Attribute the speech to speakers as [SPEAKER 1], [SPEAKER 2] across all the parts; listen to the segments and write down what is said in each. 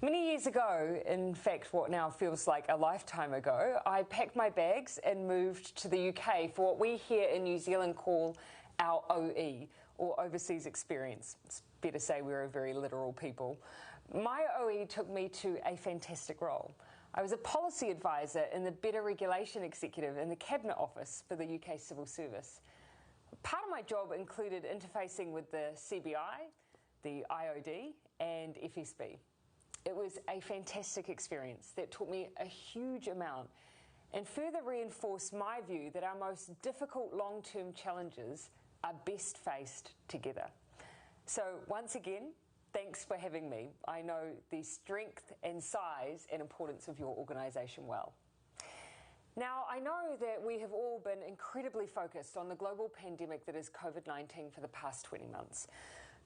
[SPEAKER 1] Many years ago, in fact what now feels like a lifetime ago, I packed my bags and moved to the UK for what we here in New Zealand call our OE, or Overseas Experience. It's better say we're a very literal people. My OE took me to a fantastic role. I was a policy advisor in the Better Regulation Executive in the Cabinet Office for the UK Civil Service. Part of my job included interfacing with the CBI, the IOD and FSB. It was a fantastic experience that taught me a huge amount and further reinforced my view that our most difficult long-term challenges are best faced together. So once again, thanks for having me. I know the strength and size and importance of your organisation well. Now, I know that we have all been incredibly focused on the global pandemic that is COVID-19 for the past 20 months,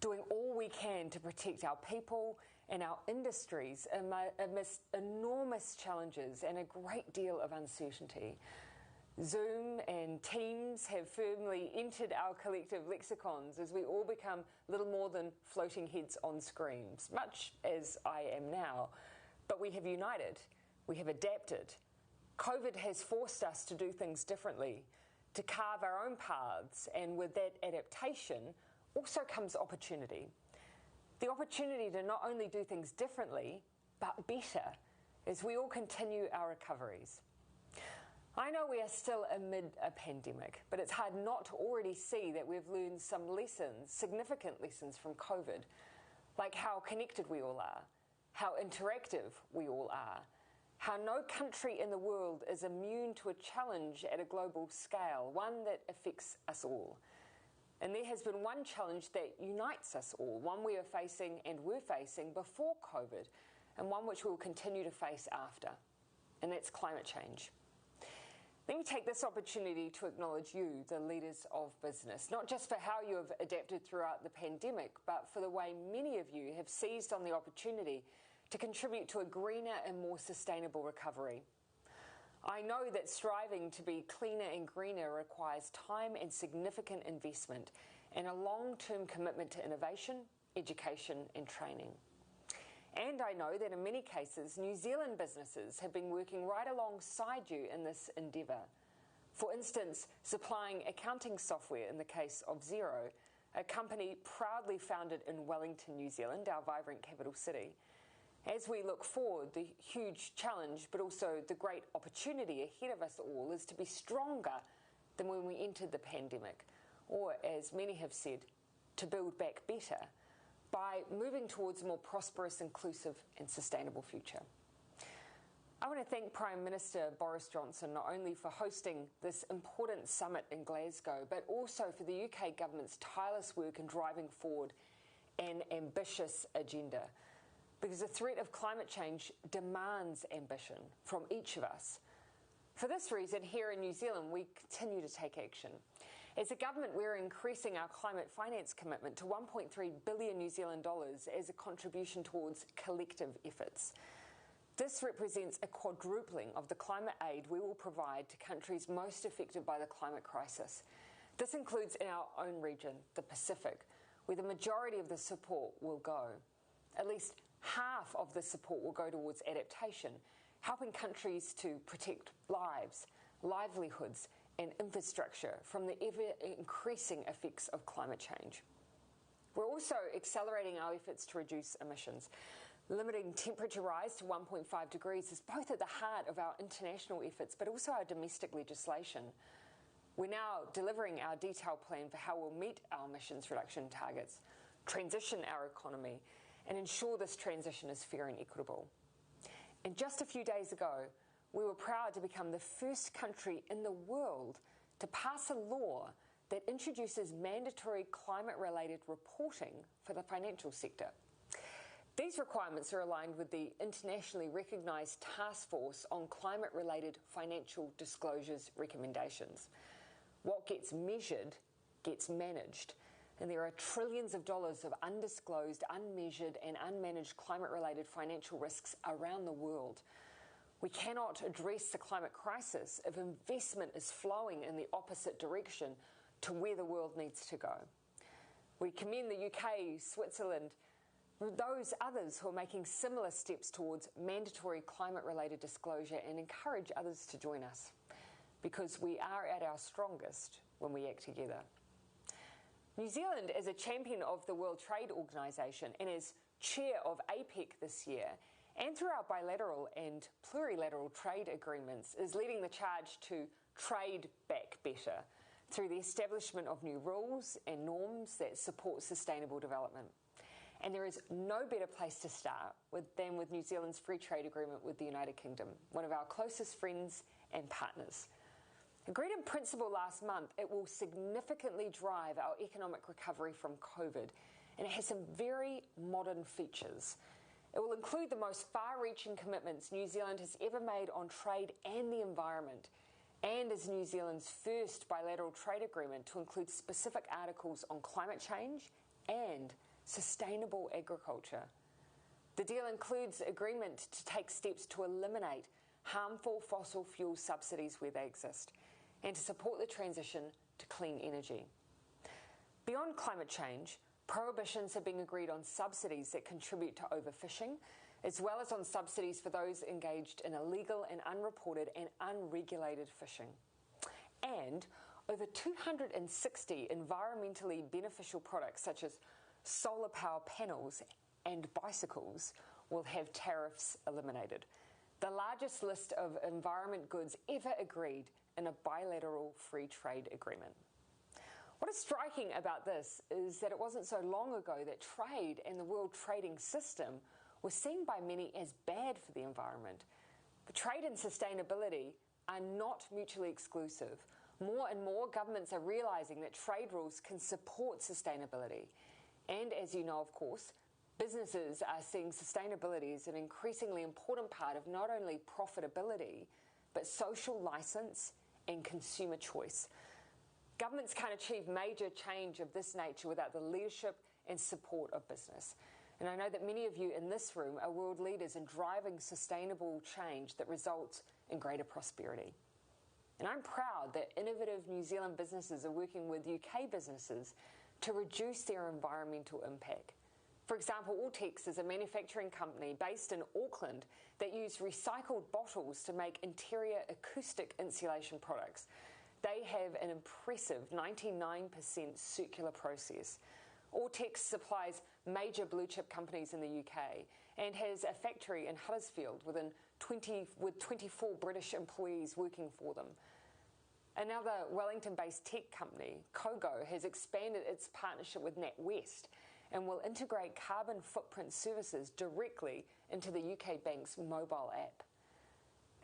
[SPEAKER 1] doing all we can to protect our people and our industries amidst enormous challenges and a great deal of uncertainty. Zoom and Teams have firmly entered our collective lexicons as we all become little more than floating heads on screens, much as I am now. But we have united, we have adapted. COVID has forced us to do things differently, to carve our own paths, and with that adaptation also comes opportunity. The opportunity to not only do things differently, but better, as we all continue our recoveries. I know we are still amid a pandemic, but it's hard not to already see that we've learned some lessons, significant lessons from COVID, like how connected we all are, how interactive we all are, how no country in the world is immune to a challenge at a global scale, one that affects us all. And there has been one challenge that unites us all, one we are facing and were facing before COVID, and one which we will continue to face after, and that's climate change. Let me take this opportunity to acknowledge you, the leaders of business, not just for how you have adapted throughout the pandemic, but for the way many of you have seized on the opportunity to contribute to a greener and more sustainable recovery. I know that striving to be cleaner and greener requires time and significant investment and a long-term commitment to innovation, education and training. And I know that in many cases, New Zealand businesses have been working right alongside you in this endeavour. For instance, supplying accounting software in the case of Xero, a company proudly founded in Wellington, New Zealand, our vibrant capital city. As we look forward, the huge challenge, but also the great opportunity ahead of us all is to be stronger than when we entered the pandemic, or as many have said, to build back better by moving towards a more prosperous, inclusive and sustainable future. I want to thank Prime Minister Boris Johnson not only for hosting this important summit in Glasgow, but also for the UK government's tireless work in driving forward an ambitious agenda. Because the threat of climate change demands ambition from each of us. For this reason, here in New Zealand, we continue to take action. As a government, we're increasing our climate finance commitment to 1.3 billion New Zealand dollars as a contribution towards collective efforts. This represents a quadrupling of the climate aid we will provide to countries most affected by the climate crisis. This includes in our own region, the Pacific, where the majority of the support will go. At least half of the support will go towards adaptation, helping countries to protect lives, livelihoods and infrastructure from the ever-increasing effects of climate change. We're also accelerating our efforts to reduce emissions. Limiting temperature rise to 1.5 degrees is both at the heart of our international efforts, but also our domestic legislation. We're now delivering our detailed plan for how we'll meet our emissions reduction targets, transition our economy, and ensure this transition is fair and equitable. And just a few days ago, we were proud to become the first country in the world to pass a law that introduces mandatory climate-related reporting for the financial sector. These requirements are aligned with the internationally recognised Task Force on Climate-Related Financial Disclosures recommendations. What gets measured gets managed. And there are trillions of dollars of undisclosed, unmeasured and unmanaged climate-related financial risks around the world. We cannot address the climate crisis if investment is flowing in the opposite direction to where the world needs to go. We commend the UK, Switzerland, those others who are making similar steps towards mandatory climate-related disclosure, and encourage others to join us, because we are at our strongest when we act together. New Zealand is a champion of the World Trade Organization and is chair of APEC this year, and through our bilateral and plurilateral trade agreements is leading the charge to trade back better through the establishment of new rules and norms that support sustainable development. And there is no better place to start than with New Zealand's free trade agreement with the United Kingdom, one of our closest friends and partners. Agreed in principle last month, it will significantly drive our economic recovery from COVID, and it has some very modern features. It will include the most far-reaching commitments New Zealand has ever made on trade and the environment, and is New Zealand's first bilateral trade agreement to include specific articles on climate change and sustainable agriculture. The deal includes agreement to take steps to eliminate harmful fossil fuel subsidies where they exist, and to support the transition to clean energy. Beyond climate change, prohibitions have been agreed on subsidies that contribute to overfishing, as well as on subsidies for those engaged in illegal and unreported and unregulated fishing. And over 260 environmentally beneficial products such as solar power panels and bicycles will have tariffs eliminated. The largest list of environment goods ever agreed in a bilateral free trade agreement. What is striking about this is that it wasn't so long ago that trade and the world trading system were seen by many as bad for the environment. But trade and sustainability are not mutually exclusive. More and more governments are realising that trade rules can support sustainability. And as you know, of course, businesses are seeing sustainability as an increasingly important part of not only profitability, but social licence and consumer choice. Governments can't achieve major change of this nature without the leadership and support of business. And I know that many of you in this room are world leaders in driving sustainable change that results in greater prosperity. And I'm proud that innovative New Zealand businesses are working with UK businesses to reduce their environmental impact. For example, Alltex is a manufacturing company based in Auckland that use recycled bottles to make interior acoustic insulation products. They have an impressive 99% circular process. Alltex supplies major blue-chip companies in the UK and has a factory in Huddersfield with 24 British employees working for them. Another Wellington-based tech company, Kogo, has expanded its partnership with NatWest and will integrate carbon footprint services directly into the UK bank's mobile app.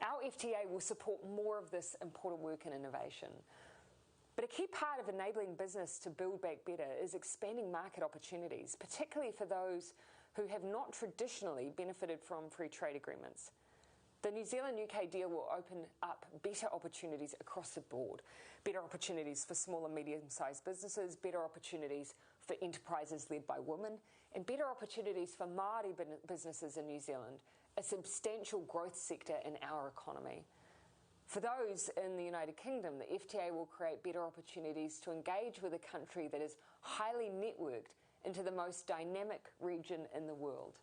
[SPEAKER 1] Our FTA will support more of this important work and innovation. But a key part of enabling business to build back better is expanding market opportunities, particularly for those who have not traditionally benefited from free trade agreements. The New Zealand-UK deal will open up better opportunities across the board. Better opportunities for small and medium-sized businesses, better opportunities for enterprises led by women, and better opportunities for Māori businesses in New Zealand, a substantial growth sector in our economy. For those in the United Kingdom, the FTA will create better opportunities to engage with a country that is highly networked into the most dynamic region in the world.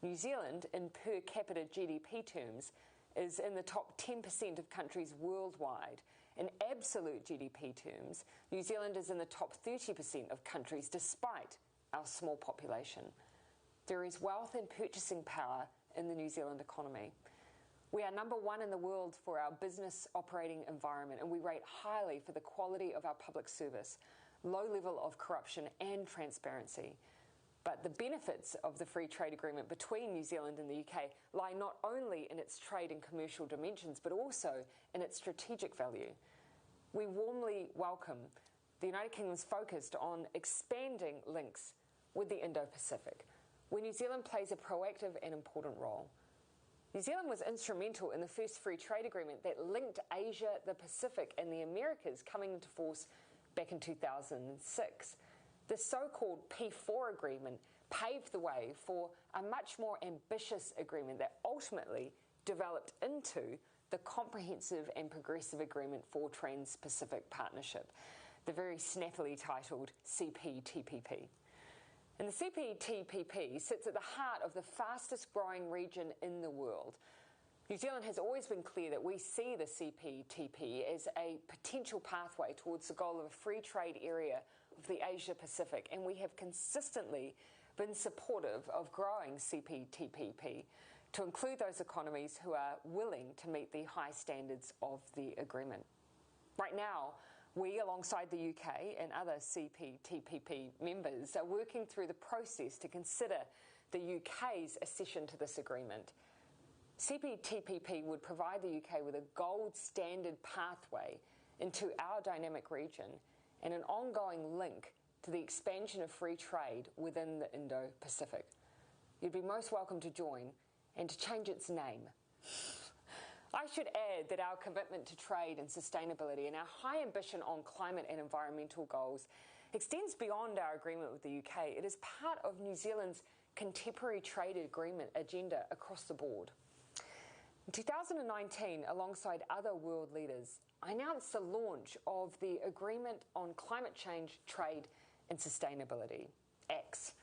[SPEAKER 1] New Zealand, in per capita GDP terms, is in the top 10% of countries worldwide. In absolute GDP terms, New Zealand is in the top 30% of countries despite our small population. There is wealth and purchasing power in the New Zealand economy. We are number one in the world for our business operating environment, and we rate highly for the quality of our public service, low level of corruption and transparency. But the benefits of the free trade agreement between New Zealand and the UK lie not only in its trade and commercial dimensions, but also in its strategic value. We warmly welcome the United Kingdom's focus on expanding links with the Indo-Pacific, where New Zealand plays a proactive and important role. New Zealand was instrumental in the first free trade agreement that linked Asia, the Pacific and the Americas coming into force back in 2006. The so-called P4 agreement paved the way for a much more ambitious agreement that ultimately developed into the Comprehensive and Progressive Agreement for Trans-Pacific Partnership, the very snappily titled CPTPP. And the CPTPP sits at the heart of the fastest growing region in the world. New Zealand has always been clear that we see the CPTP as a potential pathway towards the goal of a free trade area of the Asia Pacific, and we have consistently been supportive of growing CPTPP to include those economies who are willing to meet the high standards of the agreement. Right now, we, alongside the UK and other CPTPP members, are working through the process to consider the UK's accession to this agreement. CPTPP would provide the UK with a gold standard pathway into our dynamic region and an ongoing link to the expansion of free trade within the Indo-Pacific. You'd be most welcome to join and to change its name. I should add that our commitment to trade and sustainability and our high ambition on climate and environmental goals extends beyond our agreement with the UK. It is part of New Zealand's contemporary trade agreement agenda across the board. In 2019, alongside other world leaders, I announced the launch of the Agreement on Climate Change, Trade and Sustainability, ACTS,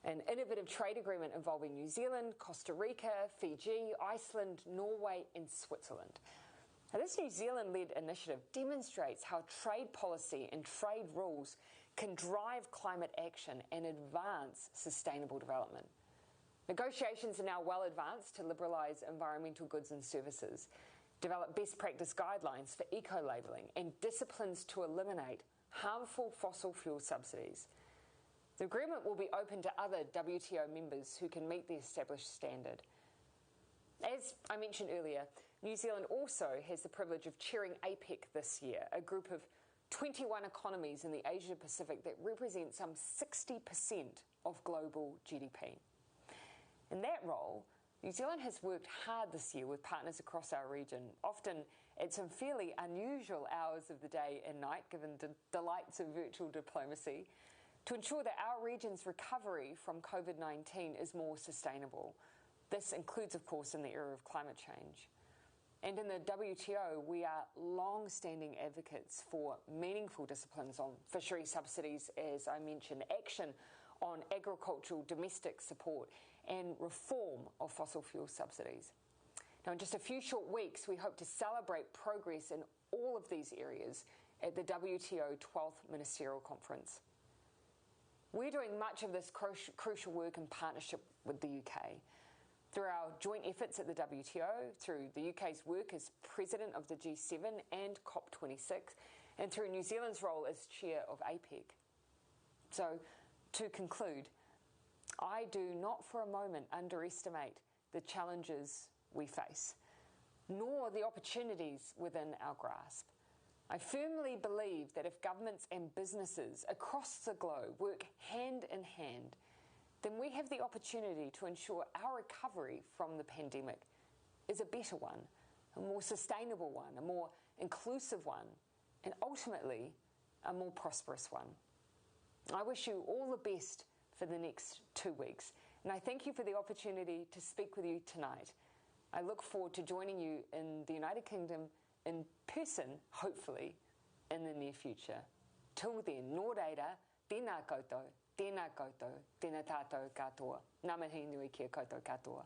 [SPEAKER 1] an innovative trade agreement involving New Zealand, Costa Rica, Fiji, Iceland, Norway and Switzerland. Now, this New Zealand-led initiative demonstrates how trade policy and trade rules can drive climate action and advance sustainable development. Negotiations are now well advanced to liberalise environmental goods and services, develop best practice guidelines for eco-labelling and disciplines to eliminate harmful fossil fuel subsidies. The agreement will be open to other WTO members who can meet the established standard. As I mentioned earlier, New Zealand also has the privilege of chairing APEC this year, a group of 21 economies in the Asia Pacific that represent some 60% of global GDP. In that role, New Zealand has worked hard this year with partners across our region, often at some fairly unusual hours of the day and night, given the delights of virtual diplomacy, to ensure that our region's recovery from COVID-19 is more sustainable. This includes, of course, in the era of climate change. And in the WTO, we are long-standing advocates for meaningful disciplines on fishery subsidies, as I mentioned, action on agricultural domestic support and reform of fossil fuel subsidies. Now, in just a few short weeks, we hope to celebrate progress in all of these areas at the WTO 12th Ministerial Conference. We're doing much of this crucial work in partnership with the UK. Through our joint efforts at the WTO, through the UK's work as President of the G7 and COP26, and through New Zealand's role as Chair of APEC. So, to conclude, I do not for a moment underestimate the challenges we face, nor the opportunities within our grasp. I firmly believe that if governments and businesses across the globe work hand in hand, then we have the opportunity to ensure our recovery from the pandemic is a better one, a more sustainable one, a more inclusive one, and ultimately a more prosperous one. I wish you all the best for the next 2 weeks, and I thank you for the opportunity to speak with you tonight. I look forward to joining you in the United Kingdom in person, hopefully, in the near future. Till then, nō reira, tēnā koutou, tēnā koutou, tēnā tātou katoa. Ngā mihi nui ki a koutou katoa.